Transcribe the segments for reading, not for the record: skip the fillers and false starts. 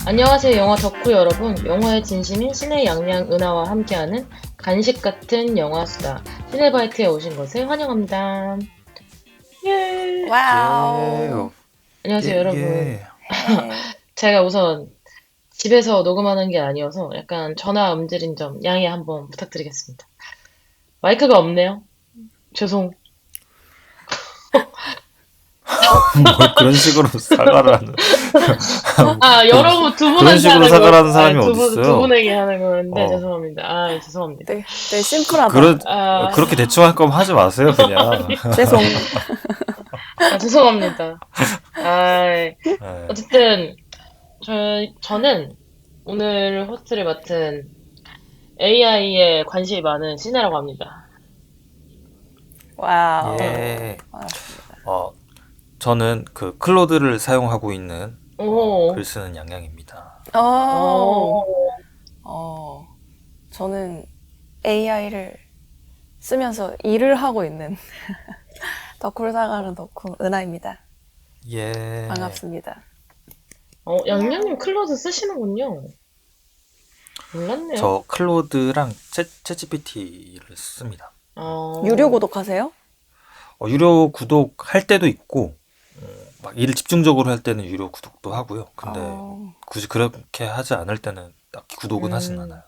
안녕하세요, 영화 덕후 여러분. 영화의 진심인 신의 양양 은하와 함께하는 간식 같은 영화 수다. 시네바이트에 오신 것을 환영합니다. 예. 예, 와우. 안녕하세요, 여러분. 예. 해. 제가 우선 집에서 녹음하는 게 아니어서 약간 전화 음질인 점 양해 한번 부탁드리겠습니다. 마이크가 없네요. 죄송. 뭘 그런 식으로 사과를 하는, 여러분 두 그런 분한테 식으로 하는 사과를 하는 거, 사람이 두 어딨어요? 분에게 하는 건데 어, 죄송합니다. 죄송합니다. 네, 심플하다. 그런, 아, 그렇게 대충 할 거면 하지 마세요, 그냥. 죄송. 죄송합니다. 아, 예. 어쨌든 저는 오늘 호스트를 맡은 AI에 관심이 많은 신혜라고 합니다. 와우. 예. 반갑습니다. 어, 저는 그 클로드를 사용하고 있는, 글 오, 쓰는 양양입니다. 어, 오, 저는 AI를 쓰면서 일을 하고 있는 덕후를 사가는 덕후 은하입니다. 예. 반갑습니다. 양양님 클로드 쓰시는군요. 몰랐네요. 저 클로드랑 챗GPT를 씁니다. 유료 어, 구독하세요? 유료 구독할 때도 있고, 막 일을 집중적으로 할 때는 유료 구독도 하고요. 근데 어, 굳이 그렇게 하지 않을 때는 딱히 구독은 하진 음. 않아요.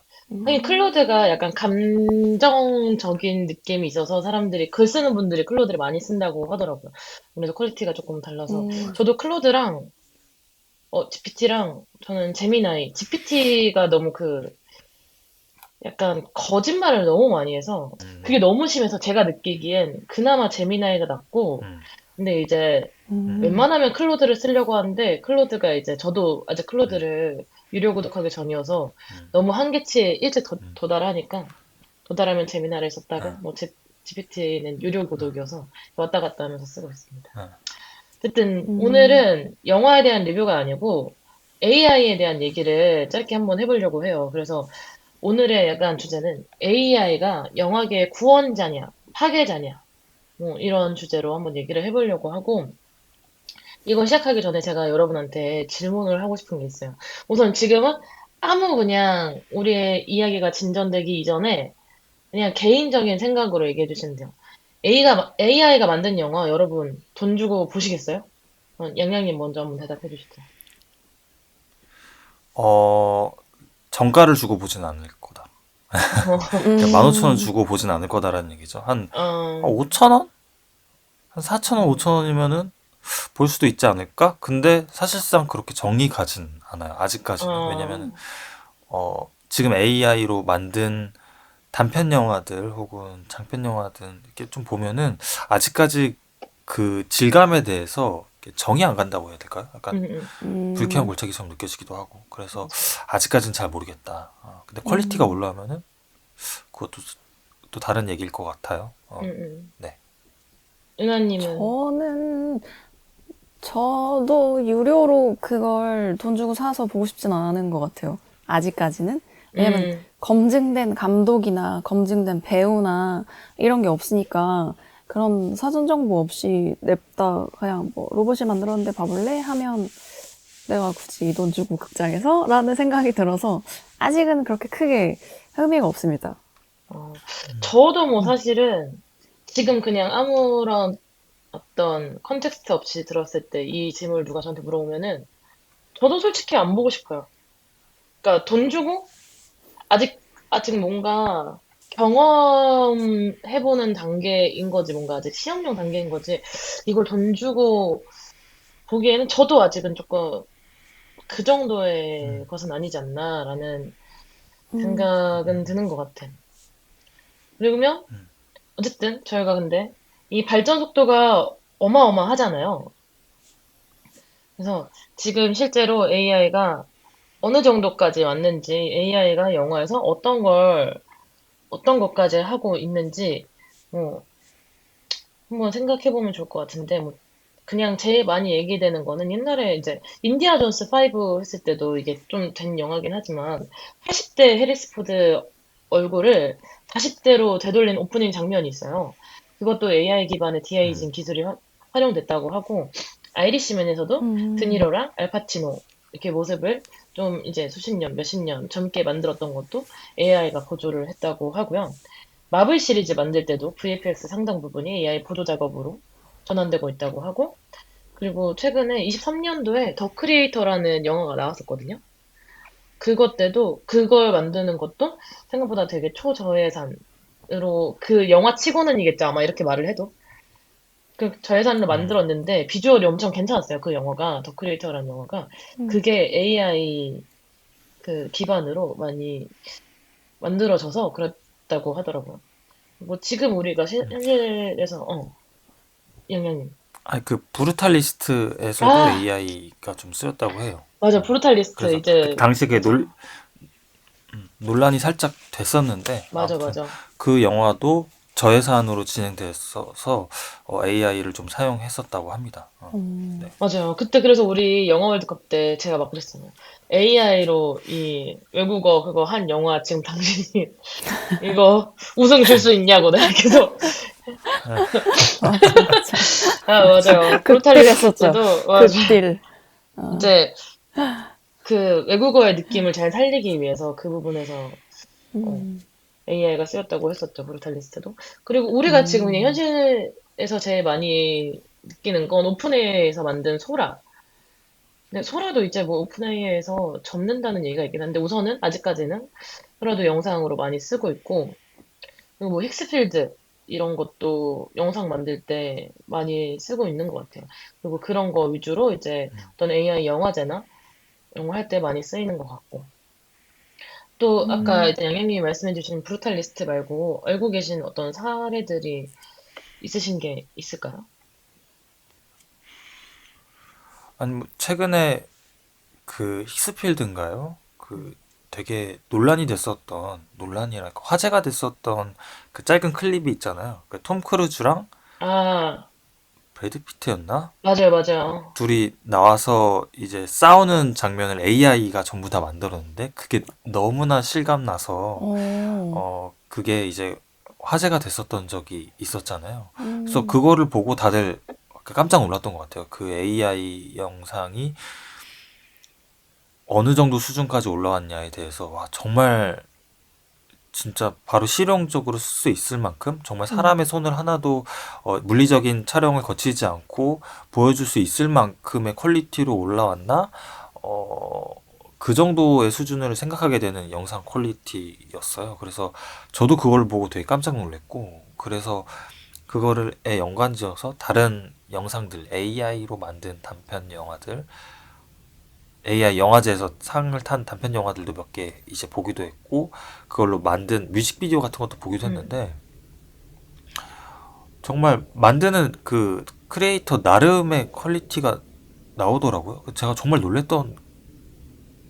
하긴 클로드가 약간 감정적인 느낌이 있어서 사람들이 글 쓰는 분들이 클로드를 많이 쓴다고 하더라고요. 그래서 퀄리티가 조금 달라서 음, 저도 클로드랑 GPT랑 저는 제미나이. GPT가 너무 약간 거짓말을 너무 많이 해서 그게 음, 너무 심해서 제가 느끼기엔 그나마 제미나이가 낫고 음, 근데 이제 음, 웬만하면 클로드를 쓰려고 하는데 클로드가 이제 저도 아직 음, 클로드를 유료 구독하기 전이어서 음, 너무 한계치에 일찍 음, 도달하니까 도달하면 제미나이를 썼다가 음, 뭐 GPT는 유료 음, 구독이어서 왔다 갔다 하면서 쓰고 있습니다. 음. 어쨌든 음. 오늘은 영화에 대한 리뷰가 아니고 AI에 대한 얘기를 짧게 한번 해보려고 해요. 그래서 오늘의 약간 주제는 AI가 영화계의 구원자냐, 파괴자냐, 뭐 이런 주제로 한번 얘기를 해보려고 하고 이거 시작하기 전에 제가 여러분한테 질문을 하고 싶은 게 있어요. 우선 지금은 아무 그냥 우리의 이야기가 진전되기 이전에 그냥 개인적인 생각으로 얘기해 주시면 돼요. AI가 만든 영화 여러분 돈 주고 보시겠어요? 양양님 먼저 한번 대답해 주시죠. 어, 정가를 주고 보진 않을 거다. 그러니까 15,000원 음, 주고 보진 않을 거다라는 얘기죠. 한 어, 5,000원? 한 4,000원, 음, 5,000원이면은 볼 수도 있지 않을까? 근데 사실상 그렇게 정이 가진 않아요. 아직까지는. 어, 왜냐면은, 지금 AI로 만든 단편 영화들 혹은 장편 영화들 이렇게 좀 보면은 아직까지 그 질감에 대해서 이렇게 정이 안 간다고 해야 될까요? 약간 음, 불쾌한 음, 골짜기처럼 느껴지기도 하고 그래서 맞아. 아직까지는 잘 모르겠다. 근데 퀄리티가 음. 올라오면은 그것도 또 다른 얘기일 것 같아요. 음, 음. 네. 은하님은, 저는 저도 유료로 그걸 돈 주고 사서 보고 싶진 않은 것 같아요. 아직까지는. 왜냐면 음, 검증된 감독이나 검증된 배우나 이런 게 없으니까 그런 사전 정보 없이 냅다 그냥 뭐 로봇이 만들었는데 봐볼래? 하면 내가 굳이 이 돈 주고 극장에서? 라는 생각이 들어서 아직은 그렇게 크게 흥미가 없습니다. 어, 저도 뭐 음. 사실은 지금 그냥 아무런 어떤 컨텍스트 없이 들었을 때 이 질문을 누가 저한테 물어보면은 저도 솔직히 안 보고 싶어요. 그러니까 돈 주고 아직 뭔가 경험해보는 단계인 거지, 뭔가 아직 시험용 단계인 거지. 이걸 돈 주고 보기에는 저도 아직은 조금 그 정도의 것은 아니지 않나라는 음. 생각은 드는 것 같아. 그러면 어쨌든 저희가 근데 이 발전 속도가 어마어마하잖아요. 그래서 지금 실제로 AI가 어느 정도까지 왔는지, AI가 영화에서 어떤 것까지 하고 있는지, 뭐, 한번 생각해보면 좋을 것 같은데, 뭐, 그냥 제일 많이 얘기되는 거는 옛날에 이제 인디아 존스 5 했을 때도 이게 좀 된 영화긴 하지만 80대 해리스 포드 얼굴을 40대로 되돌린 오프닝 장면이 있어요. 그것도 AI 기반의 디에이징 기술이 활용됐다고 하고 아이리시맨에서도 음. 드니로랑 알파치노 이렇게 모습을 좀 이제 수십 년, 몇십 년 젊게 만들었던 것도 AI가 보조를 했다고 하고요. 마블 시리즈 만들 때도 VFX 상당 부분이 AI 보조 작업으로 전환되고 있다고 하고, 그리고 최근에 23년도에 더 크리에이터라는 영화가 나왔었거든요. 그것 때도 그걸 만드는 것도 생각보다 되게 초저예산으로 그 영화 치고는이겠죠. 아마 이렇게 말을 해도. 그 저예산으로 음. 만들었는데 비주얼이 엄청 괜찮았어요. 그 영화가 더 크리에이터라는 영화가 음. 그게 AI 그 기반으로 많이 만들어져서 그랬다고 하더라고요. 뭐 지금 우리가 현실에서 영향님. 아니 그 브루탈리스트에서도 아 AI가 좀 쓰였다고 해요. 맞아 브루탈리스트 그래서 그 이제 당시에 맞아 논란이 살짝 됐었는데 맞아 아무튼 맞아 그 영화도 저예산으로 진행됐어서 AI를 좀 사용했었다고 합니다. 네. 맞아요. 그때 그래서 우리 영화 월드컵 때 제가 막 그랬어요. AI로 이 외국어 그거 한 영화 지금 당신이 이거 우승 줄 수 있냐고 내가 계속 맞아, 맞아, 아 맞아. 맞아요. 극딜 브루탈리스트 했었죠. 때도 맞아 극딜. 어. 이제 그 외국어의 느낌을 잘 살리기 위해서 그 부분에서 음. AI가 쓰였다고 했었죠. 브루탈리스트도. 그리고 우리가 지금 그냥 음. 현실에서 제일 많이 느끼는 건 오픈AI에서 만든 소라. 근데 소라도 이제 뭐 오픈AI에서 접는다는 얘기가 있긴 한데 우선은 아직까지는 소라도 영상으로 많이 쓰고 있고 그리고 뭐 힉스필드 이런 것도 영상 만들 때 많이 쓰고 있는 것 같아요. 그리고 그런 거 위주로 이제 어떤 AI 영화제나 이런 거 할 때 많이 쓰이는 것 같고 또 아까 음. 이제 양양님이 말씀해주신 브루탈리스트 말고 알고 계신 어떤 사례들이 있으신 게 있을까요? 아니 뭐 최근에 그 힉스필드인가요? 그 되게 논란이 됐었던 논란이랄까 화제가 됐었던 그 짧은 클립이 있잖아요. 그 톰 크루즈랑 아, 브래드 피트였나? 맞아요, 맞아요. 둘이 나와서 이제 싸우는 장면을 AI가 전부 다 만들었는데 그게 너무나 실감 나서 어. 그게 이제 화제가 됐었던 적이 있었잖아요. 그래서 음. 그거를 보고 다들 깜짝 놀랐던 것 같아요. 그 AI 영상이 어느 정도 수준까지 올라왔냐에 대해서 와 정말 진짜 바로 실용적으로 쓸 수 있을 만큼 정말 음. 사람의 손을 하나도 물리적인 촬영을 거치지 않고 보여줄 수 있을 만큼의 퀄리티로 올라왔나? 어, 그 정도의 수준을 생각하게 되는 영상 퀄리티였어요. 그래서 저도 그걸 보고 되게 깜짝 놀랐고, 그래서 그거를 연관지어서 다른 영상들, AI로 만든 단편 영화들, AI 영화제에서 상을 탄 단편 영화들도 몇 개 이제 보기도 했고 그걸로 만든 뮤직비디오 같은 것도 보기도 음, 했는데 정말 만드는 그 크리에이터 나름의 퀄리티가 나오더라고요. 제가 정말 놀랬던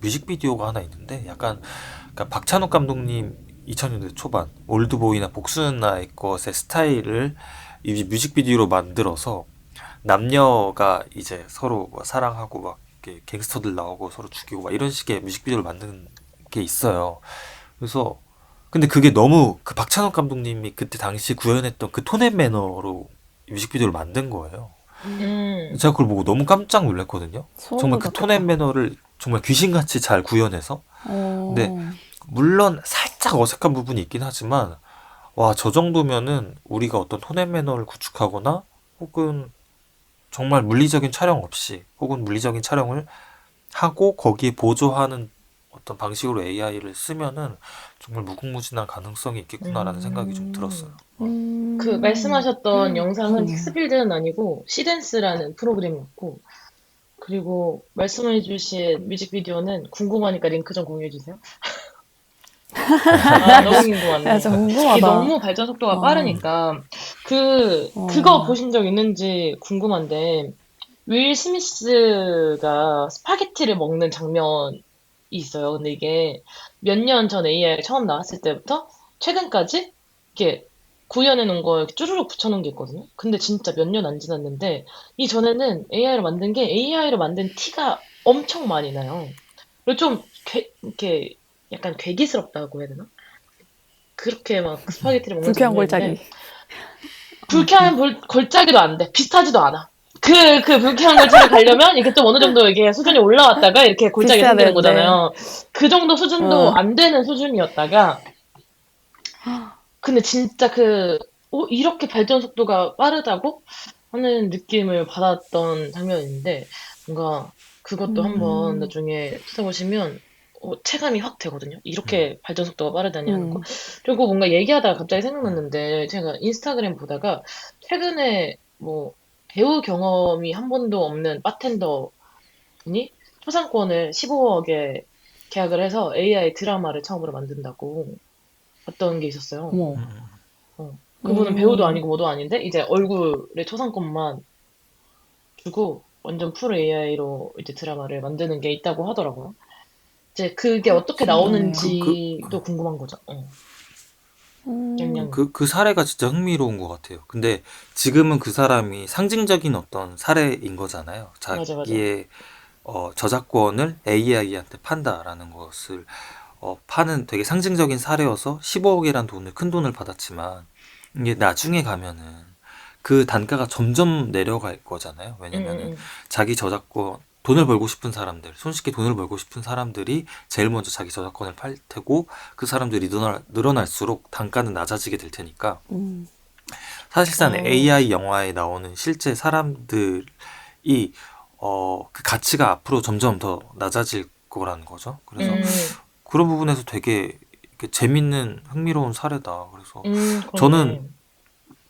뮤직비디오가 하나 있는데 약간 그러니까 박찬욱 감독님 2000년대 초반 올드보이나 복수는 나의 것의 스타일을 이 뮤직비디오로 만들어서 남녀가 이제 서로 뭐 사랑하고 막 이렇게 갱스터들 나오고 서로 죽이고 막 이런 식의 뮤직비디오를 만든 게 있어요. 그래서 근데 그게 너무 그 박찬욱 감독님이 그때 당시 구현했던 그 톤 앤 매너로 뮤직비디오를 만든 거예요. 음, 제가 그걸 보고 너무 깜짝 놀랐거든요. 정말 소름 그 톤 앤 돋았겠다. 매너를 정말 귀신같이 잘 구현해서 근데 어. 물론 살짝 어색한 부분이 있긴 하지만 와, 저 정도면은 우리가 어떤 톤 앤 매너를 구축하거나 혹은 정말 물리적인 촬영 없이 혹은 물리적인 촬영을 하고 거기에 보조하는 어떤 방식으로 AI를 쓰면은 정말 무궁무진한 가능성이 있겠구나라는 생각이 좀 들었어요. 음. 그 음. 말씀하셨던 영상은 그러네요. 힉스필드는 아니고 시댄스라는 프로그램이었고 그리고 말씀해주신 뮤직비디오는 궁금하니까 링크 좀 공유해주세요. 아, 너무 야, 궁금하네. 진짜 이게 궁금하다. 너무 발전 속도가 어. 빠르니까, 그거 어. 보신 적 있는지 궁금한데, 윌 스미스가 스파게티를 먹는 장면이 있어요. 근데 이게 몇 년 전 AI가 처음 나왔을 때부터 최근까지 이렇게 구현해 놓은 거 이렇게 쭈루룩 붙여놓은 게 있거든요. 근데 진짜 몇 년 안 지났는데, 이전에는 AI로 만든 게 AI로 만든 티가 엄청 많이 나요. 그리고 좀, 이렇게 약간 괴기스럽다고 해야 되나? 그렇게 막 스파게티를 먹는 불쾌한 장면인데 골짜기. 어. 불쾌한 걸짜기도 안 돼. 비슷하지도 않아. 그 불쾌한 걸 찾아가려면 이렇게 좀 어느 정도 이게 수준이 올라왔다가 이렇게 골짜기 비슷해야 생기는 되는데. 거잖아요. 그 정도 수준도 어. 안 되는 수준이었다가 근데 진짜 이렇게 발전 속도가 빠르다고 하는 느낌을 받았던 장면인데, 뭔가 그것도 한번 음, 나중에 찾아보시면, 체감이 확 되거든요. 음, 이렇게 발전 속도가 빠르다니 하는 거. 음, 그리고 뭔가 얘기하다가 갑자기 음, 생각났는데, 제가 인스타그램 보다가, 최근에 뭐, 배우 경험이 한 번도 없는 바텐더 분이 초상권을 15억에 계약을 해서 AI 드라마를 처음으로 만든다고 봤던 게 있었어요. 어머. 음. 그분은 배우도 음, 아니고 뭐도 아닌데 이제 얼굴에 초상권만 주고 완전 풀 AI로 이제 드라마를 만드는 게 있다고 하더라고요. 이제 그게 어떻게 신기하네요. 나오는지도 궁금한 거죠. 음, 양양은. 그 사례가 진짜 흥미로운 것 같아요. 근데 지금은 그 사람이 상징적인 어떤 사례인 거잖아요. 맞아, 맞아. 자기의 저작권을 AI한테 판다라는 것을 파는 되게 상징적인 사례여서 15억이란 돈을 큰 돈을 받았지만 이게 나중에 가면은 그 단가가 점점 내려갈 거잖아요. 응, 응, 왜냐면은 응. 자기 저작권 돈을 벌고 싶은 사람들, 손쉽게 돈을 벌고 싶은 사람들이 제일 먼저 자기 저작권을 팔 테고 그 사람들이 늘어날수록 단가는 낮아지게 될 테니까 음, 사실상 어, AI 영화에 나오는 실제 사람들이 그 가치가 앞으로 점점 더 낮아질 거라는 거죠. 그래서 음, 그런 부분에서 되게 이렇게 재밌는 흥미로운 사례다. 그래서 저는 그렇네.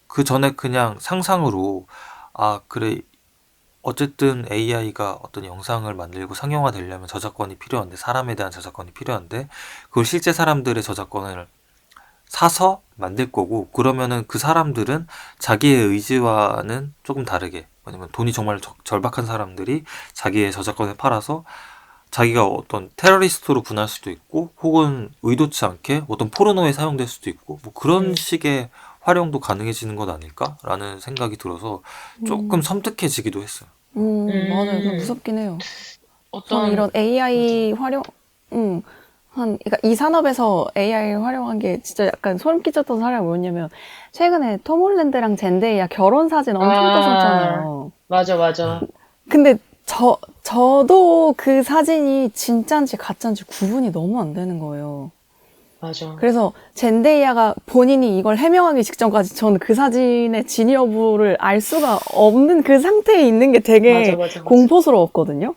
그 전에 그냥 상상으로 아 그래 어쨌든 AI가 어떤 영상을 만들고 상용화 되려면 저작권이 필요한데 사람에 대한 저작권이 필요한데 그걸 실제 사람들의 저작권을 사서 만들 거고 그러면은 그 사람들은 자기의 의지와는 조금 다르게 왜냐면 돈이 정말 절박한 사람들이 자기의 저작권을 팔아서 자기가 어떤 테러리스트로 분할 수도 있고 혹은 의도치 않게 어떤 포르노에 사용될 수도 있고 뭐 그런 음, 식의 활용도 가능해지는 것 아닐까라는 생각이 들어서 조금 음, 섬뜩해지기도 했어요. 맞아요. 좀 음, 무섭긴 해요. 저는 어떤, 이런 맞아. AI 그러니까 이 산업에서 AI 활용한 게 진짜 약간 소름 끼쳤던 사례가 뭐였냐면, 최근에 톰 홀랜드랑 젠데이아 결혼 사진 엄청 아, 떴었잖아요. 맞아, 음, 맞아. 근데 저도 그 사진이 진짠지 가짠지 구분이 너무 안 되는 거예요. 맞아. 그래서 젠데이아가 본인이 이걸 해명하기 직전까지 저는 그 사진의 진위 여부를 알 수가 없는 그 상태에 있는 게 맞아, 되게 맞아, 맞아. 공포스러웠거든요.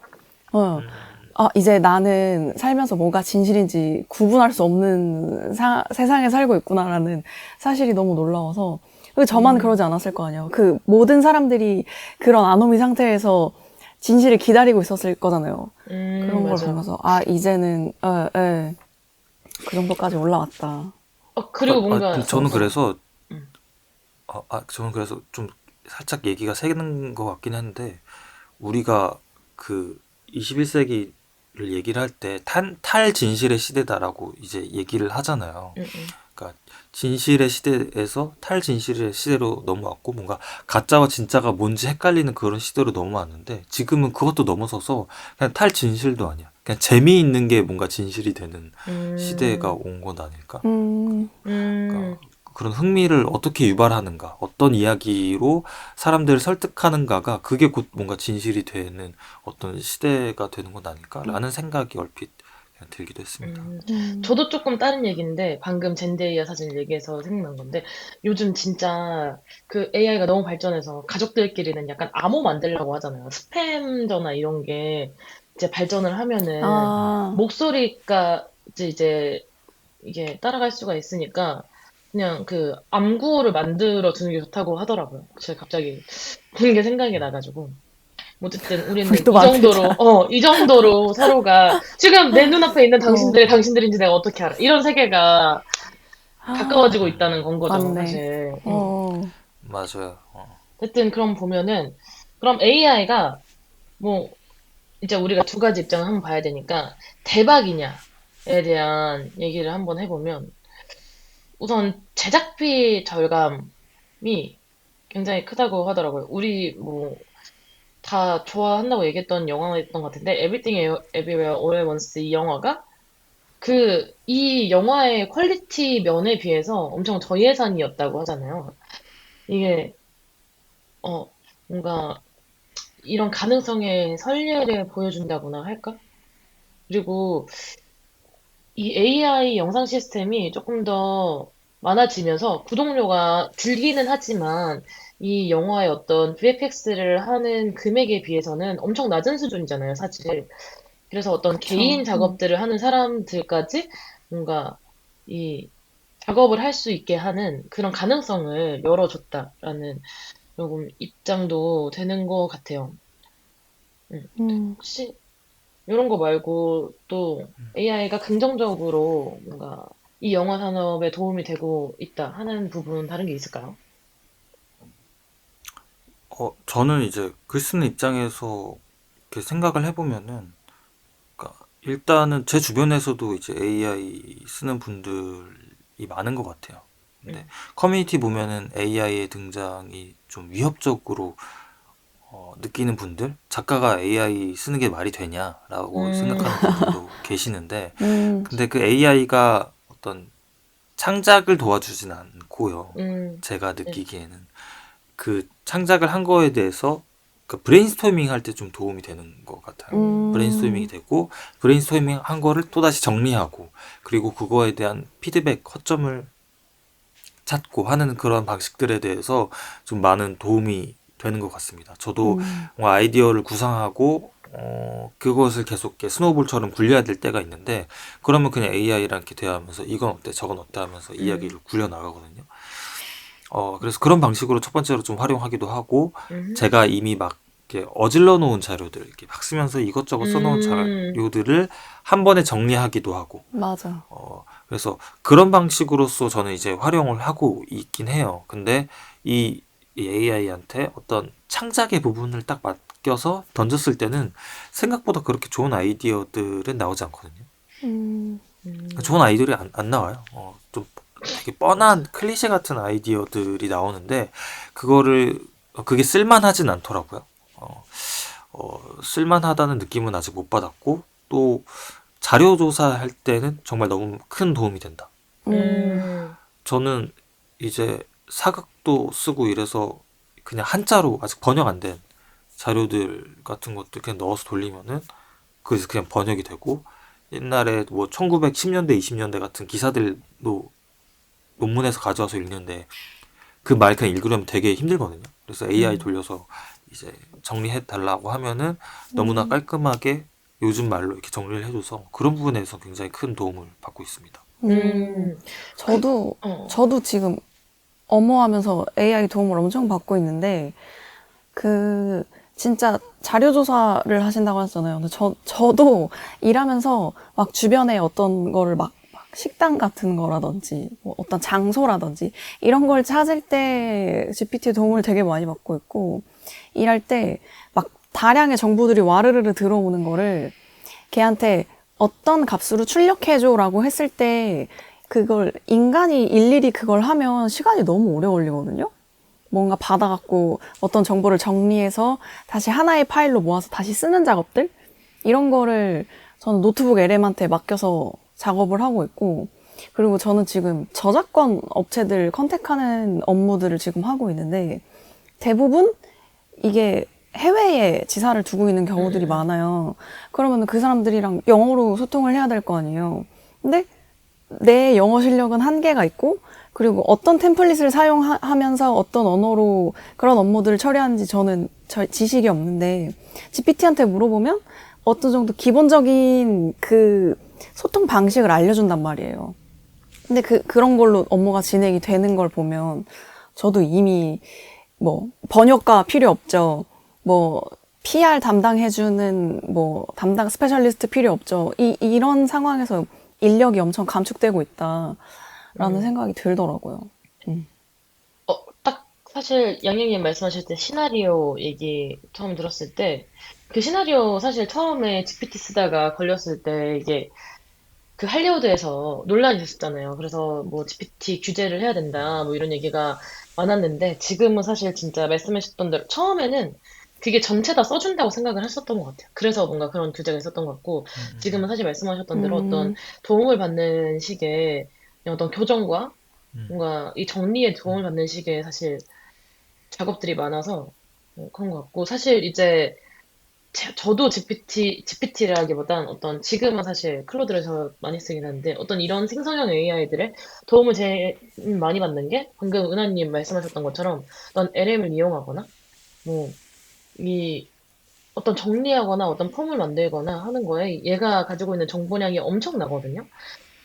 어. 음, 아, 이제 나는 살면서 뭐가 진실인지 구분할 수 없는 세상에 살고 있구나라는 사실이 너무 놀라워서. 근데 저만 음, 그러지 않았을 거 아니에요. 그 모든 사람들이 그런 아노미 상태에서 진실을 기다리고 있었을 거잖아요. 그런 걸 맞아. 보면서, 아, 이제는, 그 정도까지 올라왔다. 그리고 뭔가, 근데 저는 그래서 음, 저는 그래서 좀 살짝 얘기가 새는 것 같긴 한데 우리가 그 21세기를 얘기를 할 때 탈진실의 시대다라고 이제 얘기를 하잖아요. 음, 음, 그러니까 진실의 시대에서 탈진실의 시대로 넘어왔고 뭔가 가짜와 진짜가 뭔지 헷갈리는 그런 시대로 넘어왔는데 지금은 그것도 넘어서서 그냥 탈진실도 아니야. 그냥 재미있는 게 뭔가 진실이 되는 시대가 음, 온 건 아닐까? 음, 그러니까 음, 그런 흥미를 어떻게 유발하는가, 어떤 이야기로 사람들을 설득하는가가 그게 곧 뭔가 진실이 되는 어떤 시대가 되는 건 아닐까라는 생각이 얼핏 그냥 들기도 했습니다. 음. 음, 저도 조금 다른 얘기인데, 방금 젠데이아 사진 얘기해서 생각난 건데, 요즘 진짜 그 AI가 너무 발전해서 가족들끼리는 약간 암호 만들려고 하잖아요. 스팸 전화 이런 게 이제 발전을 하면은 아, 목소리가 이제 이게 따라갈 수가 있으니까 그냥 그 암구를 만들어 두는 게 좋다고 하더라고요. 제가 갑자기 그런 게 생각이 나가지고. 어쨌든 우리는 우리도 만들자. 이 정도로 서로가 지금 내 눈앞에 있는 어, 당신들이 당신들인지 내가 어떻게 알아? 이런 세계가 가까워지고 있다는 건 거죠, 맞네. 사실. 어, 맞아요. 어쨌든 그럼 보면은 그럼 AI가 뭐 이제 우리가 두 가지 입장을 한번 봐야 되니까 대박이냐에 대한 얘기를 한번 해보면 우선 제작비 절감이 굉장히 크다고 하더라고요. 우리 뭐 다 좋아한다고 얘기했던 영화였던 것 같은데 Everything Everywhere All at Once 이 영화가 이 영화의 퀄리티 면에 비해서 엄청 저예산이었다고 하잖아요. 이게 뭔가 이런 가능성의 선례를 보여준다거나 할까? 그리고 이 AI 영상 시스템이 조금 더 많아지면서 구독료가 줄기는 하지만 이 영화의 어떤 VFX를 하는 금액에 비해서는 엄청 낮은 수준이잖아요, 사실. 그래서 어떤 개인 그쵸. 작업들을 하는 사람들까지 뭔가 이 작업을 할 수 있게 하는 그런 가능성을 열어줬다라는 조금 입장도 되는 것 같아요. 음. 음, 혹시 이런 거 말고 또 AI가 긍정적으로 뭔가 이 영화 산업에 도움이 되고 있다 하는 부분 다른 게 있을까요? 저는 이제 글 쓰는 입장에서 이렇게 생각을 해보면은, 그러니까 일단은 제 주변에서도 이제 AI 쓰는 분들이 많은 것 같아요. 근데 음. 커뮤니티 보면은 AI의 등장이 좀 위협적으로 느끼는 분들, 작가가 AI 쓰는 게 말이 되냐라고 음. 생각하는 분들도 계시는데, 음, 근데 그 AI가 어떤 창작을 도와주진 않고요. 음. 제가 네. 느끼기에는 그 창작을 한 거에 대해서 그 브레인스토밍 할 때 좀 도움이 되는 것 같아요. 브레인스토밍이 음, 되고 브레인스토밍 한 거를 또다시 정리하고 그리고 그거에 대한 피드백, 허점을 찾고 하는 그런 방식들에 대해서 좀 많은 도움이 되는 것 같습니다. 저도 음, 뭔가 아이디어를 구상하고 그것을 계속 이렇게 스노우볼처럼 굴려야 될 때가 있는데 그러면 그냥 AI랑 이렇게 대화하면서 이건 어때 저건 어때 하면서 음. 이야기를 굴려 나가거든요. 그래서 그런 방식으로 첫 번째로 좀 활용하기도 하고, 음. 제가 이미 막 이렇게 어질러 놓은 자료들, 이렇게 막 쓰면서 이것저것 써놓은 음. 자료들을 한 번에 정리하기도 하고, 맞아. 그래서 그런 방식으로서 저는 이제 활용을 하고 있긴 해요. 근데 이 AI한테 어떤 창작의 부분을 딱 맡겨서 던졌을 때는 생각보다 그렇게 좋은 아이디어들은 나오지 않거든요. 음, 좋은 음. 아이디어들이 안 나와요. 좀 되게 뻔한 맞아. 클리셰 같은 아이디어들이 나오는데 그거를 그게 쓸만하진 않더라고요. 어, 쓸만하다는 느낌은 아직 못 받았고 또 자료 조사할 때는 정말 너무 큰 도움이 된다. 음. 저는 이제 사극도 쓰고 이래서 그냥 한자로 아직 번역 안 된 자료들 같은 것도 그냥 넣어서 돌리면은 그래서 그냥 번역이 되고 옛날에 뭐 1910년대, 20년대 같은 기사들도 논문에서 가져와서 읽는데 그 말 그냥 읽으려면 되게 힘들거든요. 그래서 AI 음. 돌려서 이제 정리해 달라고 하면은 너무나 음, 깔끔하게 요즘 말로 이렇게 정리를 해줘서 그런 부분에서 굉장히 큰 도움을 받고 있습니다. 음. 음. 그, 저도, 어. 저도 지금 업무하면서 AI 도움을 엄청 받고 있는데, 그, 진짜 자료조사를 하신다고 하셨잖아요. 근데 저도 일하면서 막 주변에 어떤 거를 막 식당 같은 거라든지, 뭐 어떤 장소라든지, 이런 걸 찾을 때 GPT 도움을 되게 많이 받고 있고, 일할 때 막 다량의 정보들이 와르르르 들어오는 거를 걔한테 어떤 값으로 출력해줘라고 했을 때 그걸 인간이 일일이 그걸 하면 시간이 너무 오래 걸리거든요. 뭔가 받아갖고 어떤 정보를 정리해서 다시 하나의 파일로 모아서 다시 쓰는 작업들? 이런 거를 저는 노트북 LM한테 맡겨서 작업을 하고 있고, 그리고 저는 지금 저작권 업체들 컨택하는 업무들을 지금 하고 있는데, 대부분 이게 해외에 지사를 두고 있는 음. 경우들이 많아요. 그러면 그 사람들이랑 영어로 소통을 해야 될 거 아니에요. 근데 내 영어 실력은 한계가 있고, 그리고 어떤 템플릿을 사용하면서 어떤 언어로 그런 업무들을 처리하는지 저는 지식이 없는데, GPT한테 물어보면 어떤 정도 기본적인 그 소통 방식을 알려준단 말이에요. 근데 그런 걸로 업무가 진행이 되는 걸 보면 저도 이미 뭐 번역가 필요 없죠. 뭐 PR 담당해주는 뭐 담당 스페셜리스트 필요 없죠. 이런 상황에서 인력이 엄청 감축되고 있다라는 음. 생각이 들더라고요. 딱 사실 양양님 말씀하실 때 시나리오 얘기 처음 들었을 때 그 시나리오 사실 처음에 GPT 쓰다가 걸렸을 때 이게 그 할리우드에서 논란이 됐었잖아요. 그래서 뭐 GPT 규제를 해야 된다 뭐 이런 얘기가 많았는데 지금은 사실 진짜 말씀하셨던 대로 처음에는 그게 전체 다 써준다고 생각을 했었던 것 같아요. 그래서 뭔가 그런 규제가 있었던 것 같고 지금은 사실 말씀하셨던 대로 어떤 음, 도움을 받는 식의 어떤 교정과 뭔가 이 정리에 도움을 받는 식의 사실 작업들이 많아서 그런 것 같고, 사실 이제 저도 GPT라기보단 지금은 사실 클로드를 저 많이 쓰긴 하는데, 어떤 이런 생성형 AI들의 도움을 제일 많이 받는 게, 방금 은하님 말씀하셨던 것처럼, 어떤 LM을 이용하거나, 뭐, 이, 어떤 정리하거나 어떤 폼을 만들거나 하는 거에 얘가 가지고 있는 정보량이 엄청나거든요.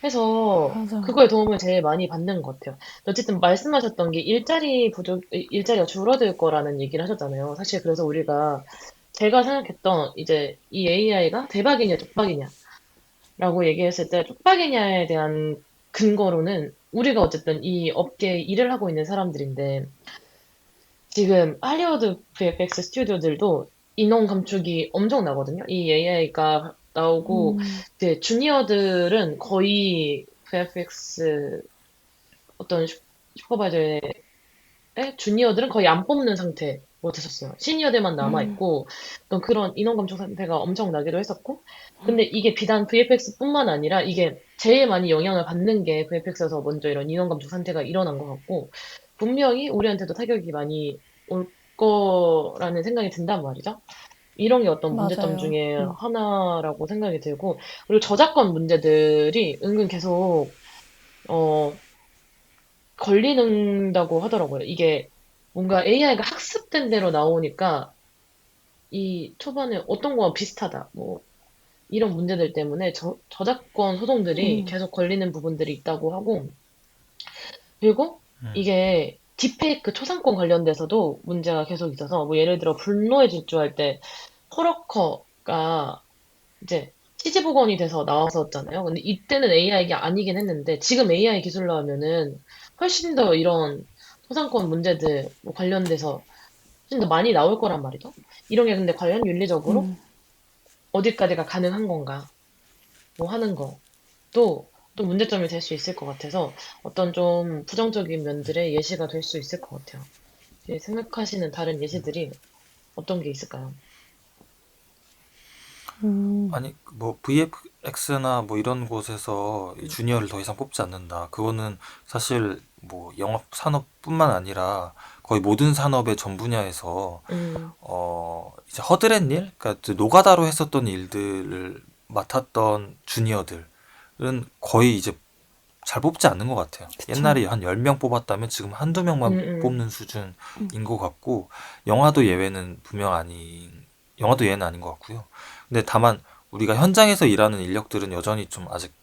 해서 맞아. 그거에 도움을 제일 많이 받는 것 같아요. 어쨌든 말씀하셨던 게 일자리가 줄어들 거라는 얘기를 하셨잖아요. 사실 그래서 제가 생각했던 이제 이 AI가 대박이냐 쪽박이냐라고 얘기했을 때 쪽박이냐에 대한 근거로는 우리가 어쨌든 이 업계에 일을 하고 있는 사람들인데 지금 할리우드 VFX 스튜디오들도 인원 감축이 엄청 나거든요. 이 AI가 나오고 음, 그 주니어들은 거의 VFX 어떤 슈퍼바이저의 주니어들은 거의 안 뽑는 상태로 됐었어요. 시니어들만 음, 남아있고, 또 그런 인원 감축 상태가 엄청 나기도 했었고, 근데 이게 비단 VFX뿐만 아니라 이게 제일 많이 영향을 받는 게 VFX에서 먼저 이런 인원 감축 상태가 일어난 것 같고, 분명히 우리한테도 타격이 많이 올 거라는 생각이 든단 말이죠. 이런 게 어떤 문제점 맞아요. 중에 하나라고 생각이 들고, 그리고 저작권 문제들이 은근 계속, 어, 걸리는다고 하더라고요. 이게 뭔가 AI가 학습된 대로 나오니까 이 초반에 어떤 거와 비슷하다. 뭐 이런 문제들 때문에 저작권 소송들이 음, 계속 걸리는 부분들이 있다고 하고 그리고 음. 이게 딥페이크 초상권 관련돼서도 문제가 계속 있어서 뭐 예를 들어 분노의 질주할 때 허러커가 이제 치지복원이 돼서 나왔었잖아요. 근데 이때는 AI가 아니긴 했는데 지금 AI 기술로 하면은 훨씬 더 이런 소상권 문제들 뭐 관련돼서 훨씬 더 많이 나올 거란 말이죠. 이런 게 근데 과연 윤리적으로 음, 어디까지가 가능한 건가 뭐 하는 것도 또 문제점이 될 수 있을 것 같아서 어떤 좀 부정적인 면들의 예시가 될 수 있을 것 같아요. 생각하시는 다른 예시들이 어떤 게 있을까요? 음, 아니 뭐 VFX나 뭐 이런 곳에서 이 주니어를 더 이상 뽑지 않는다. 그거는 사실 뭐 영업 산업뿐만 아니라 거의 모든 산업의 전 분야에서 음, 이제 허드렛 일, 그러니까 그 노가다로 했었던 일들을 맡았던 주니어들은 거의 이제 잘 뽑지 않는 것 같아요. 그쵸. 옛날에 한 10명 뽑았다면 지금 한두 음, 명만 음, 뽑는 수준인 것 같고, 영화도 예외는 분명 영화도 예외는 아닌 것 같고요. 근데 다만 우리가 현장에서 일하는 인력들은 여전히 좀 아직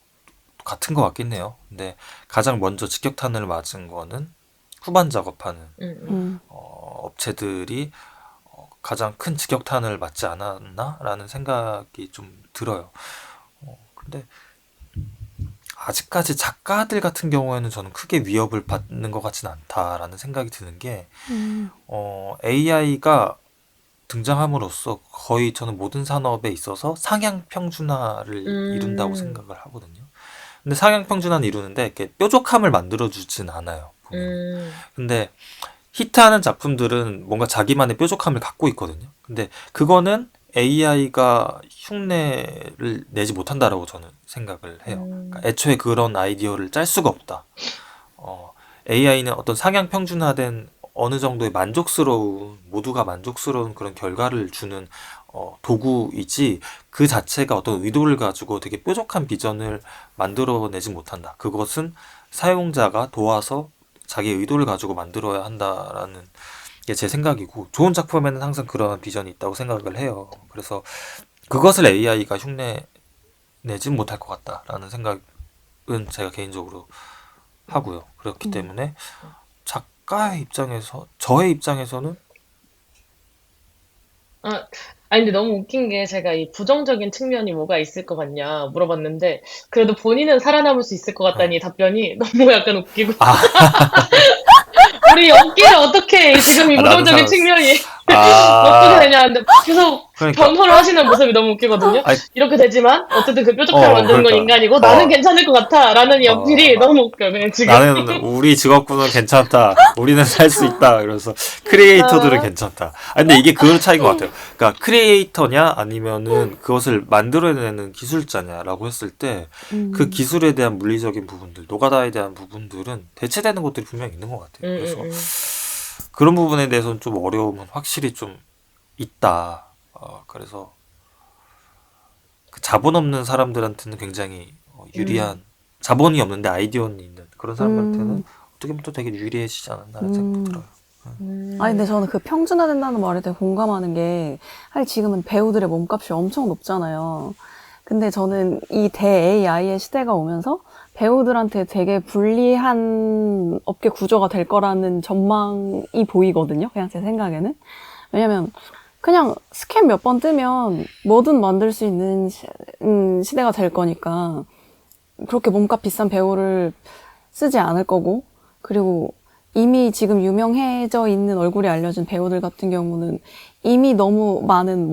같은 것 같긴 해요. 근데 가장 먼저 직격탄을 맞은 거는 후반 작업하는 음, 음, 업체들이 가장 큰 직격탄을 맞지 않았나라는 생각이 좀 들어요. 근데 아직까지 작가들 같은 경우에는 저는 크게 위협을 받는 것 같지는 않다라는 생각이 드는 게, 음, AI가 등장함으로써 거의 저는 모든 산업에 있어서 상향 평준화를 이룬다고 음, 생각을 하거든요. 근데 상향 평준화는 이루는데 이렇게 標準화를 만들어주진 않아요, 분명히. 음, 근데 히트하는 작품들은 뭔가 자기만의 뾰족함을 갖고 있거든요. 근데 그거는 AI가 흉내를 내지 못한다라고 저는 생각을 해요. 그러니까 음, 애초에 그런 아이디어를 짤 수가 없다. 어, AI는 어떤 상향 평준화된 어느 정도의 모두가 만족스러운 그런 결과를 주는 도구이지, 그 자체가 어떤 의도를 가지고 되게 뾰족한 비전을 만들어내지 못한다. 그것은 사용자가 도와서 자기의 의도를 가지고 만들어야 한다라는 게 제 생각이고, 좋은 작품에는 항상 그런 비전이 있다고 생각을 해요. 그래서 그것을 AI가 흉내내진 못할 것 같다라는 생각은 제가 개인적으로 음, 하고요. 그렇기 음, 때문에 저의 입장에서는 아, 아니, 근데 너무 웃긴 게 제가 이 부정적인 측면이 뭐가 있을 것 같냐 물어봤는데, 그래도 본인은 살아남을 수 있을 것 네. 같다니 답변이 너무 약간 웃기고, 아, 우리 연기를 어떻게 지금 이 나는 부정적인 살았어. 측면이 어떻게 아, 되냐는데 계속 그러니까, 변호를 하시는 모습이 너무 웃기거든요. 아이, 이렇게 되지만, 어쨌든 그 뾰족함을 만드는 건 그러니까, 인간이고, 나는 괜찮을 것 같아. 라는 이 어필이 어, 너무 웃겨요, 그냥 지금. 나는 우리 직업군은 괜찮다. 우리는 살 수 있다. 그래서 크리에이터들은 아, 괜찮다. 아, 근데 이게 그 차이인 것 같아요. 그러니까 크리에이터냐 아니면은 그것을 만들어내는 기술자냐라고 했을 때, 그 음, 기술에 대한 물리적인 부분들, 노가다에 대한 부분들은 대체되는 것들이 분명히 있는 것 같아요. 그래서 음. 그런 부분에 대해서는 좀 어려움은 확실히 좀 있다. 그래서 그 자본 없는 사람들한테는 굉장히 유리한, 자본이 없는데 아이디어는 있는 그런 사람들한테는 음, 어떻게 보면 또 되게 유리해지지 않았나라는 생각도 들어요. 아니, 근데 음, 저는 그 평준화된다는 말에 되게 공감하는 게, 사실 지금은 배우들의 몸값이 엄청 높잖아요. 근데 저는 이 대-AI의 시대가 오면서 배우들한테 되게 불리한 업계 구조가 될 거라는 전망이 보이거든요. 그냥 제 생각에는. 왜냐면, 그냥 스캔 몇 번 뜨면 뭐든 만들 수 있는 시대가 될 거니까, 그렇게 몸값 비싼 배우를 쓰지 않을 거고, 그리고 이미 지금 유명해져 있는 얼굴이 알려진 배우들 같은 경우는 이미 너무 많은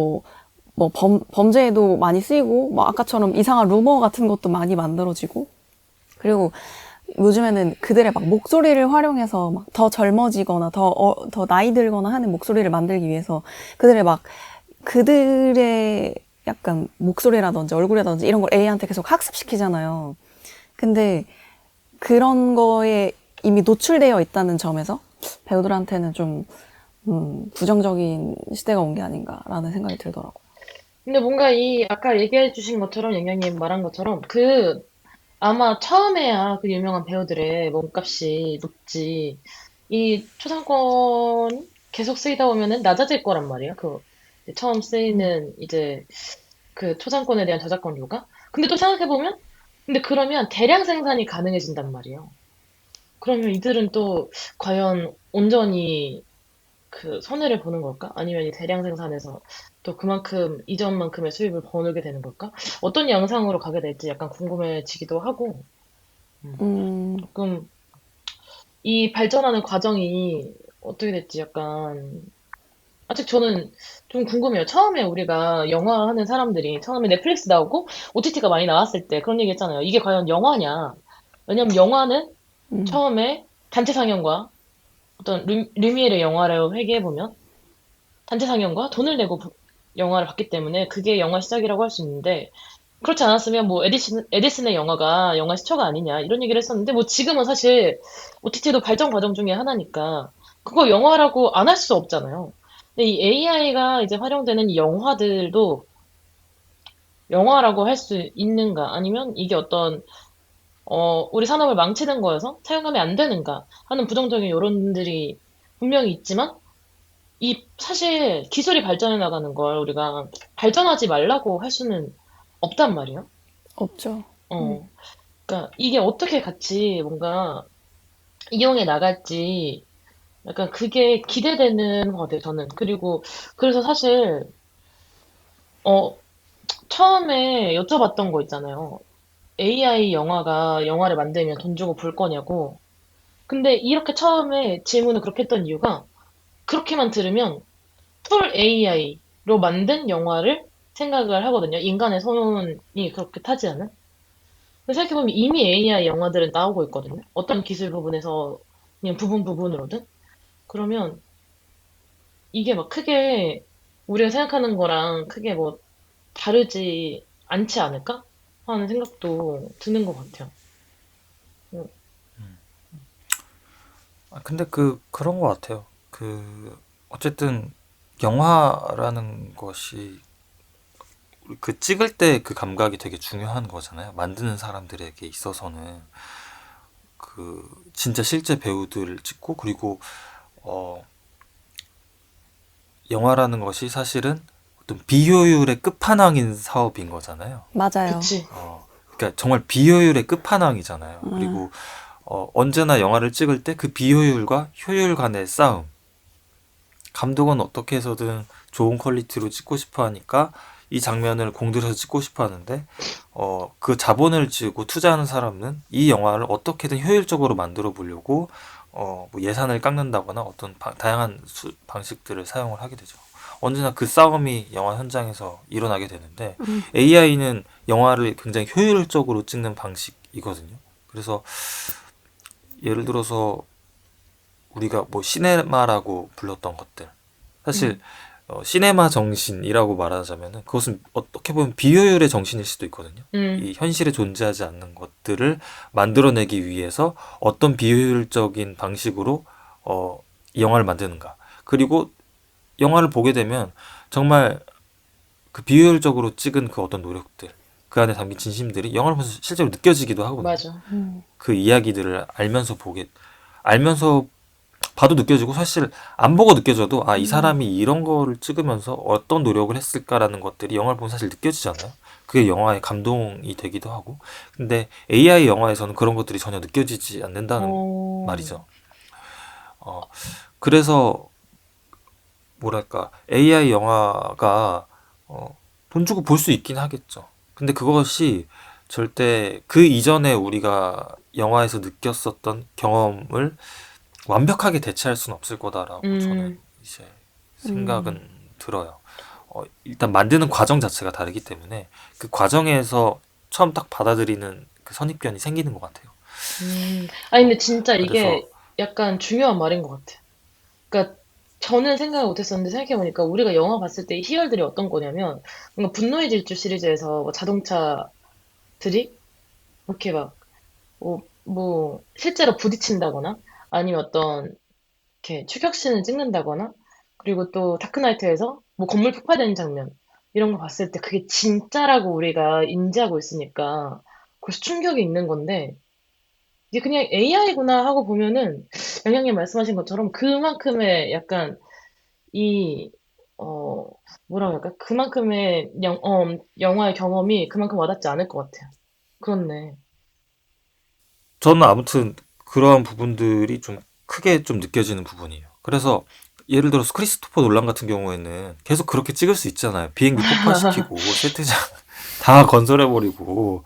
범죄에도 많이 쓰이고, 뭐 아까처럼 이상한 루머 같은 것도 많이 만들어지고, 그리고 요즘에는 그들의 막 목소리를 활용해서 막 더 젊어지거나 더 나이 들거나 하는 목소리를 만들기 위해서 그들의 약간 목소리라든지 얼굴이라든지 이런 걸 AI한테 계속 학습시키잖아요. 근데 그런 거에 이미 노출되어 있다는 점에서 배우들한테는 좀 부정적인 시대가 온 게 아닌가라는 생각이 들더라고요. 근데 뭔가 이 아까 얘기해 주신 것처럼 영향님 말한 것처럼 아마 처음에야 그 유명한 배우들의 몸값이 높지. 이 초상권 계속 쓰이다 보면은 낮아질 거란 말이에요. 이제 처음 쓰이는 이제 그 초상권에 대한 저작권료가. 근데 또 생각해보면, 근데 그러면 대량 생산이 가능해진단 말이에요. 그러면 이들은 또 과연 온전히 그 손해를 보는 걸까? 아니면 이 대량 생산에서 또 그만큼 이전만큼의 수입을 버는 되는 걸까? 어떤 양상으로 가게 될지 약간 궁금해지기도 하고. 음, 음, 조금 이 발전하는 과정이 어떻게 될지 약간 아직 저는 좀 궁금해요. 처음에 우리가 영화 하는 사람들이 처음에 넷플릭스 나오고 OTT가 많이 나왔을 때 그런 얘기 했잖아요. 이게 과연 영화냐? 왜냐면 영화는 음, 처음에 단체 상영과 어떤 류미에르 영화를 회귀해보면 단체 상영과 돈을 내고 영화를 봤기 때문에 그게 영화 시작이라고 할 수 있는데 그렇지 않았으면 뭐 에디슨의 영화가 영화 시초가 아니냐 이런 얘기를 했었는데 뭐 지금은 사실 OTT도 발전 과정 중에 하나니까 그거 영화라고 안 할 수 없잖아요. 근데 이 AI가 이제 활용되는 이 영화들도 영화라고 할 수 있는가 아니면 이게 어떤 우리 산업을 망치는 거여서 사용하면 안 되는가 하는 부정적인 여론들이 분명히 있지만 사실 기술이 발전해 나가는 걸 우리가 발전하지 말라고 할 수는 없단 말이에요. 없죠. 어. 그러니까 이게 어떻게 같이 뭔가 이용해 나갈지 약간 그게 기대되는 것 같아요, 저는. 그리고 그래서 사실 어 처음에 여쭤봤던 거 있잖아요. AI 영화가 영화를 만들면 돈 주고 볼 거냐고. 근데 이렇게 처음에 질문을 그렇게 했던 이유가 그렇게만 들으면 풀 AI로 만든 영화를 생각을 하거든요. 인간의 손이 그렇게 타지 않은. 근데 생각해보면 이미 AI 영화들은 나오고 있거든요. 어떤 기술 부분에서 그냥 부분으로든. 그러면 이게 막 크게 우리가 생각하는 거랑 크게 뭐 다르지 않지 않을까? 하는 생각도 드는 것 같아요. 음, 근데 그런 것 같아요. 어쨌든 영화라는 것이 그 찍을 때 그 감각이 되게 중요한 거잖아요. 만드는 사람들에게 있어서는 진짜 실제 배우들 찍고, 그리고 어 영화라는 것이 사실은 어떤 비효율의 끝판왕인 사업인 거잖아요. 맞아요. 그치. 그러니까 정말 비효율의 끝판왕이잖아요. 음, 그리고 언제나 영화를 찍을 때 그 비효율과 효율 간의 싸움. 감독은 어떻게 해서든 좋은 퀄리티로 찍고 싶어 하니까 이 장면을 공들여서 찍고 싶어 하는데, 그 자본을 쥐고 투자하는 사람은 이 영화를 어떻게든 효율적으로 만들어 보려고 뭐 예산을 깎는다거나 어떤 다양한 방식들을 사용을 하게 되죠. 언제나 그 싸움이 영화 현장에서 일어나게 되는데, AI는 영화를 굉장히 효율적으로 찍는 방식이거든요. 그래서 예를 들어서 우리가 뭐 시네마라고 불렀던 것들, 사실 음, 시네마 정신이라고 말하자면은 그것은 어떻게 보면 비효율의 정신일 수도 있거든요. 음, 이 현실에 존재하지 않는 것들을 만들어내기 위해서 어떤 비효율적인 방식으로 어, 이 영화를 만드는가. 그리고 영화를 보게 되면 정말 그 비효율적으로 찍은 그 어떤 노력들, 그 안에 담긴 진심들이 영화를 보면서 실제로 느껴지기도 하거든요. 맞아. 그 이야기들을 알면서 봐도 느껴지고, 사실 안 보고 느껴져도 이 사람이 이런 거를 찍으면서 어떤 노력을 했을까라는 것들이 영화를 보면 사실 느껴지잖아요. 그게 영화의 감동이 되기도 하고. 근데 AI 영화에서는 그런 것들이 전혀 느껴지지 않는다는 어, 말이죠. 어, 그래서 뭐랄까, AI 영화가 돈 주고 볼 수 있긴 하겠죠. 근데 그것이 절대 그 이전에 우리가 영화에서 느꼈었던 경험을 완벽하게 대체할 수는 없을 거다라고 저는 음, 이제 생각은 들어요. 일단 만드는 과정 자체가 다르기 때문에 그 과정에서 처음 딱 받아들이는 그 선입견이 생기는 것 같아요. 아니, 어, 근데 진짜 그래서 이게 약간 중요한 말인 것 같아. 그러니까 저는 생각을 못했었는데 생각해보니까 우리가 영화 봤을 때 이 희열들이 어떤 거냐면 뭔가 분노의 질주 시리즈에서 뭐 자동차들이 이렇게 막 뭐 실제로 부딪힌다거나 아니면 어떤 이렇게 추격신을 찍는다거나 그리고 또 다크나이트에서 뭐 건물 폭파되는 장면 이런 거 봤을 때 그게 진짜라고 우리가 인지하고 있으니까 그래서 충격이 있는 건데 이게 그냥 AI구나 하고 보면은 영양님 말씀하신 것처럼 그만큼의 약간 이, 어, 뭐라고 할까? 그만큼의 영화의 경험이 그만큼 와닿지 않을 것 같아요. 그렇네. 저는 아무튼 그러한 부분들이 좀 크게 좀 느껴지는 부분이에요. 그래서 예를 들어서 크리스토퍼 놀란 같은 경우에는 계속 그렇게 찍을 수 있잖아요. 비행기 폭파시키고 세트장 다 건설해버리고,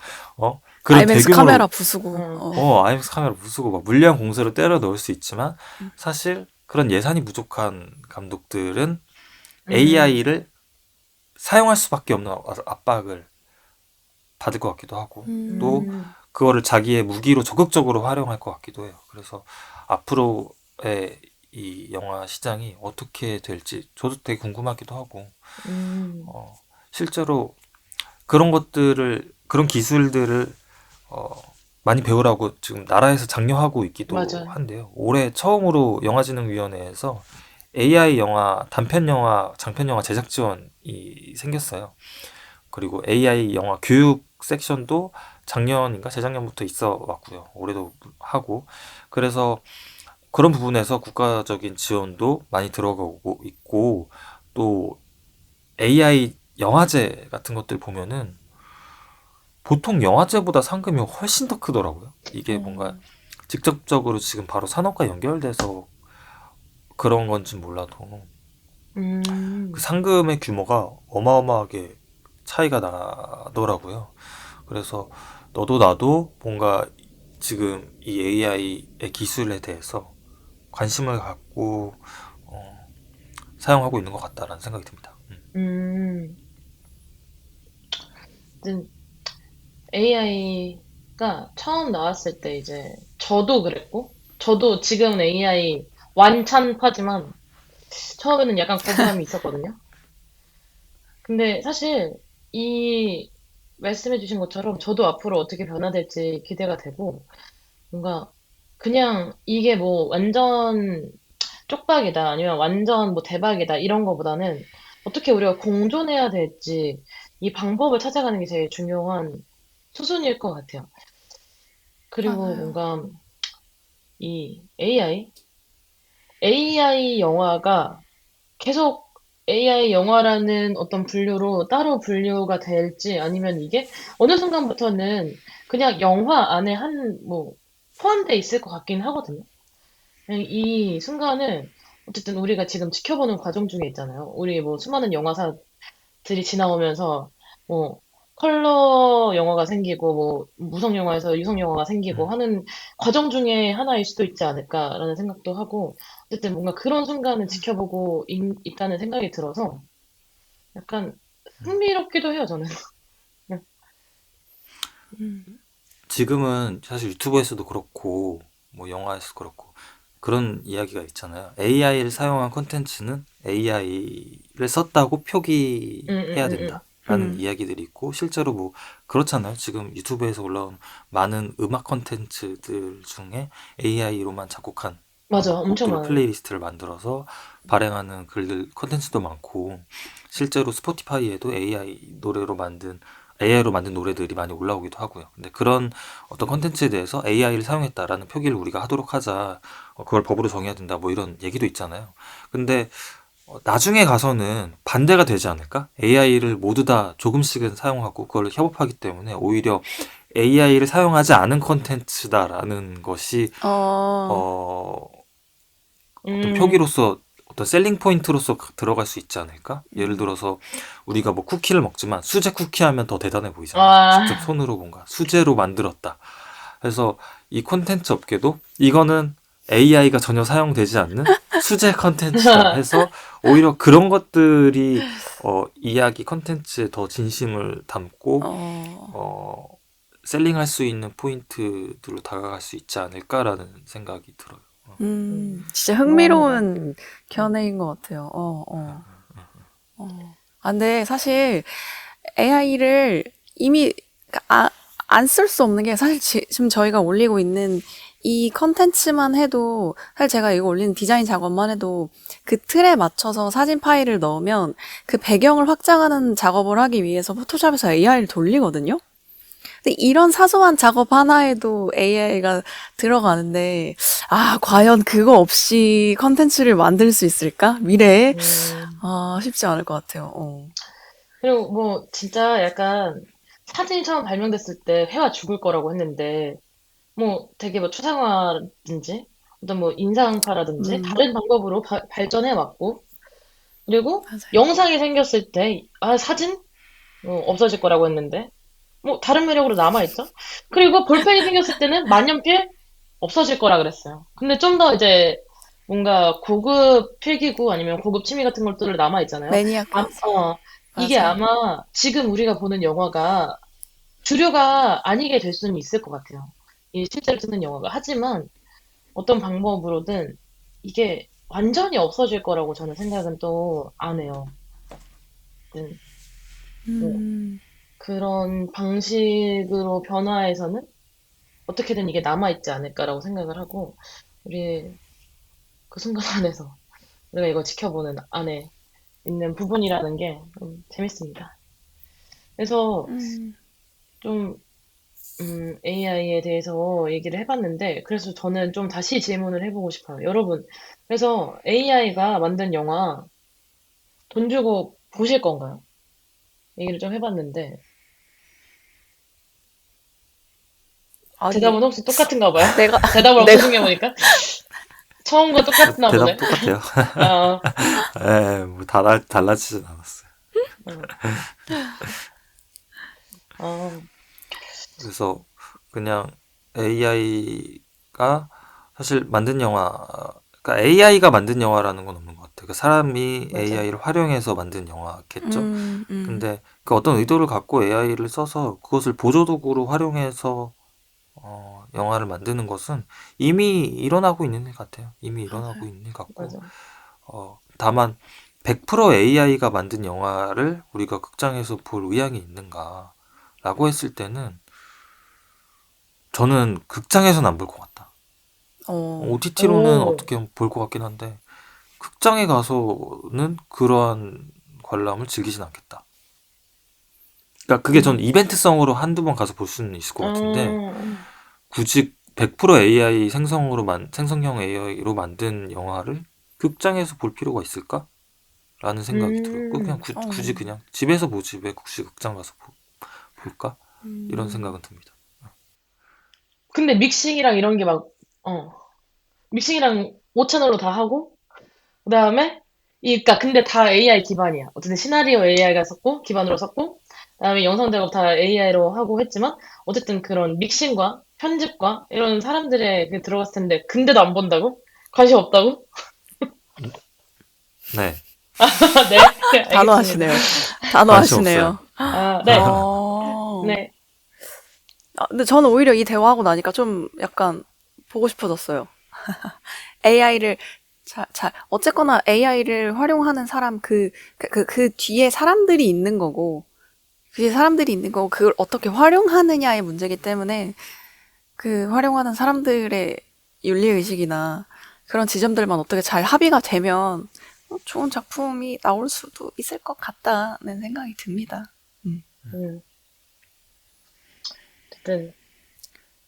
그런 IMAX 대규모로, 카메라 부수고, 음, 아이맥스 카메라 부수고 막 물량 공세로 때려 넣을 수 있지만, 사실 그런 예산이 부족한 감독들은 음, AI를 사용할 수밖에 없는 압박을 받을 것 같기도 하고, 또 음, 그거를 자기의 무기로 적극적으로 활용할 것 같기도 해요. 그래서 앞으로의 이 영화 시장이 어떻게 될지 저도 되게 궁금하기도 하고, 음, 어, 실제로 그런 기술들을 어, 많이 배우라고 지금 나라에서 장려하고 있기도 맞아. 한데요. 올해 처음으로 영화진흥위원회에서 AI 영화, 단편 영화, 장편 영화 제작 지원이 생겼어요. 그리고 AI 영화 교육 섹션도 작년인가 재작년부터 있어 왔고요. 올해도 하고. 그래서 그런 부분에서 국가적인 지원도 많이 들어가고 있고, 또 AI 영화제 같은 것들 보면은 보통 영화제보다 상금이 훨씬 더 크더라고요. 이게 뭔가 직접적으로 지금 바로 산업과 연결돼서 그런 건지 몰라도 그 음, 상금의 규모가 어마어마하게 차이가 나더라고요. 그래서 너도 나도 뭔가 지금 이 AI의 기술에 대해서 관심을 갖고 사용하고 있는 것 같다라는 생각이 듭니다. 음. AI가 처음 나왔을 때 이제 저도 그랬고, 저도 지금은 AI 완찬파지만 처음에는 약간 거부감이 있었거든요. 근데 사실 이 말씀해주신 것처럼 저도 앞으로 어떻게 변화될지 기대가 되고, 뭔가 그냥 이게 뭐 완전 쪽박이다, 아니면 완전 뭐 대박이다, 이런 거보다는 어떻게 우리가 공존해야 될지 이 방법을 찾아가는 게 제일 중요한 수순일 것 같아요. 그리고 맞아요. 뭔가 이 AI 영화가 계속 AI 영화라는 어떤 분류로 따로 분류가 될지 아니면 이게 어느 순간부터는 그냥 영화 안에 뭐, 포함돼 있을 것 같긴 하거든요. 그냥 이 순간을 어쨌든 우리가 지금 지켜보는 과정 중에 있잖아요. 우리 뭐 수많은 영화사들이 지나오면서 뭐 컬러 영화가 생기고 뭐 무성 영화에서 유성 영화가 생기고 음. 하는 과정 중에 하나일 수도 있지 않을까라는 생각도 하고 어쨌든 뭔가 그런 순간을 지켜보고 있다는 생각이 들어서 약간 흥미롭기도 해요, 저는. 지금은 사실 유튜브에서도 그렇고 뭐 영화에서도 그렇고 그런 이야기가 있잖아요. AI를 사용한 콘텐츠는 AI를 썼다고 응, 표기해야 응, 응, 응. 된다라는 이야기들이 있고, 실제로 뭐 그렇잖아요. 지금 유튜브에서 올라온 많은 음악 콘텐츠들 중에 AI로만 작곡한 맞아. 엄청 곡들로 많아요. 플레이리스트를 만들어서 발행하는 글들 컨텐츠도 많고 실제로 스포티파이에도 AI로 만든 노래들이 많이 올라오기도 하고요. 근데 그런 어떤 컨텐츠에 대해서 AI를 사용했다라는 표기를 우리가 하도록 하자. 그걸 법으로 정해야 된다. 뭐 이런 얘기도 있잖아요. 근데 나중에 가서는 반대가 되지 않을까? AI를 모두 다 조금씩은 사용하고 그걸 협업하기 때문에 오히려 AI를 사용하지 않은 컨텐츠다라는 것이 어, 어, 어떤 음, 표기로서 어떤 셀링 포인트로서 들어갈 수 있지 않을까? 예를 음, 들어서 우리가 뭐 쿠키를 먹지만 수제 쿠키 하면 더 대단해 보이잖아요. 직접 아, 손으로 뭔가 수제로 만들었다. 그래서 이 콘텐츠 업계도 이거는 AI가 전혀 사용되지 않는 수제 컨텐츠다 해서 오히려 그런 것들이 이야기 컨텐츠에 더 진심을 담고 어, 어, 셀링할 수 있는 포인트들로 다가갈 수 있지 않을까라는 생각이 들어요. 진짜 동감합니다. 흥미로운 견해인 것 같아요. 아, 근데 사실 AI를 이미 안 쓸 수 없는 게 사실 지금 저희가 올리고 있는 이 컨텐츠만 해도 사실 제가 이거 올리는 디자인 작업만 해도 그 틀에 맞춰서 사진 파일을 넣으면 그 배경을 확장하는 작업을 하기 위해서 포토샵에서 AI를 돌리거든요. 근데 이런 사소한 작업 하나에도 AI가 들어가는데 과연 그거 없이 컨텐츠를 만들 수 있을까? 미래에? 음, 쉽지 않을 것 같아요. 그리고 뭐, 진짜 약간 사진이 처음 발명됐을 때 회화 죽을 거라고 했는데, 뭐 되게 뭐 추상화라든지 어떤 뭐 인상파라든지 음, 다른 방법으로 발전해 왔고, 그리고 맞아요. 영상이 생겼을 때, 아, 사진? 없어질 거라고 했는데, 뭐 다른 매력으로 남아있죠? 그리고 볼펜이 생겼을 때는 만년필? 없어질 거라 그랬어요. 근데 좀 더 이제 뭔가 고급 필기구 아니면 고급 취미 같은 것들을 남아있잖아요. 매니악하지. 이게 맞아요. 아마 지금 우리가 보는 영화가 주류가 아니게 될 수는 있을 것 같아요. 이 실제로 듣는 영화가. 하지만 어떤 방법으로든 이게 완전히 없어질 거라고 저는 생각은 또 안 해요. 음, 뭐 음, 그런 방식으로 변화해서는 어떻게든 이게 남아있지 않을까라고 생각을 하고, 우리 그 순간 안에서 우리가 이거 지켜보는 안에 있는 부분이라는 게 좀 재밌습니다. 그래서 음, 좀 AI에 대해서 얘기를 해봤는데, 그래서 저는 좀 다시 질문을 해보고 싶어요. 여러분, 그래서 AI가 만든 영화 돈 주고 보실 건가요? 얘기를 좀 해봤는데, 아니, 대답은 혹시 똑같은가 봐요? 내가, 대답을 내가, 없으신 게 보니까? 처음과 똑같나 대답 보네. 똑같아요. 아, 뭐 달라지진 않았어요. 음, 아, 그래서 그냥 AI가 사실 만든 영화, 그러니까 AI가 만든 영화라는 건 없는 것 같아요. 그 사람이 맞아. AI를 활용해서 만든 영화겠죠. 음, 음, 근데 그 어떤 의도를 갖고 AI를 써서 그것을 보조도구로 활용해서 영화를 만드는 것은 이미 일어나고 있는 것 같아요. 이미 일어나고 맞아요. 있는 것 같고, 맞아. 다만 100% AI가 만든 영화를 우리가 극장에서 볼 의향이 있는가라고 했을 때는 저는 극장에서는 안 볼 것 같다. 어, OTT로는 오, 어떻게 볼 것 같긴 한데 극장에 가서는 그러한 관람을 즐기진 않겠다. 그러니까 그게 전 음, 이벤트성으로 한두 번 가서 볼 수는 있을 것 같은데 음, 굳이 100% AI 생성형 AI로 만든 영화를 극장에서 볼 필요가 있을까? 라는 생각이 들어요. 그냥 굳이 어, 그냥 집에서 보지 왜 굳이 극장 가서 볼까? 이런 음, 생각은 듭니다. 근데 믹싱이랑 이런 게 막, 믹싱이랑 5채널로 다 하고, 그 다음에, 그니까, 근데 다 AI 기반이야. 어쨌든 시나리오 AI가 썼고, 기반으로 썼고, 그 다음에 영상 작업 다 AI로 하고 했지만, 어쨌든 그런 믹싱과 편집과 이런 사람들의 그 들어갔을 텐데, 근데도 안 본다고? 관심 없다고? 네, 네, 알겠습니다. 단호하시네요. 관심 없어요. 단호하시네요. 아, 네, 어, 네. 근데 저는 오히려 이 대화하고 나니까 좀 약간 보고 싶어졌어요. AI를 어쨌거나 AI를 활용하는 사람 그 뒤에 사람들이 있는 거고, 그 뒤에 사람들이 있는 거고, 그걸 어떻게 활용하느냐의 문제이기 때문에 그 활용하는 사람들의 윤리의식이나 그런 지점들만 어떻게 잘 합의가 되면 좋은 작품이 나올 수도 있을 것 같다는 생각이 듭니다. 음. 어쨌든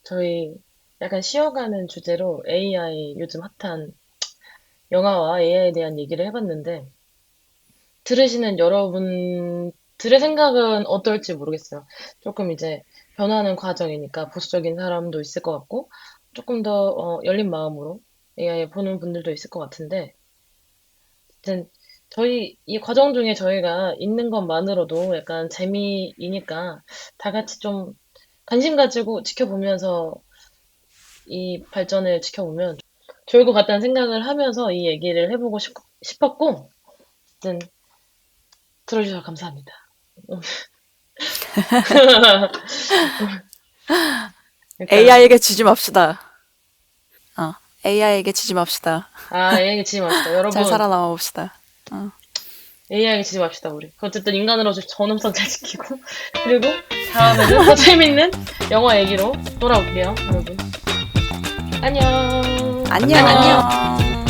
저희 약간 쉬어가는 주제로 AI 요즘 핫한 영화와 AI에 대한 얘기를 해봤는데 들으시는 여러분들의 생각은 어떨지 모르겠어요. 조금 이제 변화하는 과정이니까 보수적인 사람도 있을 것 같고 조금 더 열린 마음으로 AI 보는 분들도 있을 것 같은데 어쨌든 저희 이 과정 중에 저희가 있는 것만으로도 약간 재미이니까 다 같이 좀 관심 가지고 지켜보면서 이 발전을 지켜보면 좋을 것 같다는 생각을 하면서 이 얘기를 해보고 싶었고 어쨌든 들어주셔서 감사합니다. 일단 AI에게 지지 맙시다. AI에게 지지 맙시다. AI에게 지지 맙시다. 잘 여러분 살아남아 봅시다. AI에게 지지 맙시다 우리. 어쨌든 인간으로서 전음성 잘 지키고 그리고 다음에는 더 재밌는 영화 얘기로 돌아올게요 여러분. 안녕. 안녕.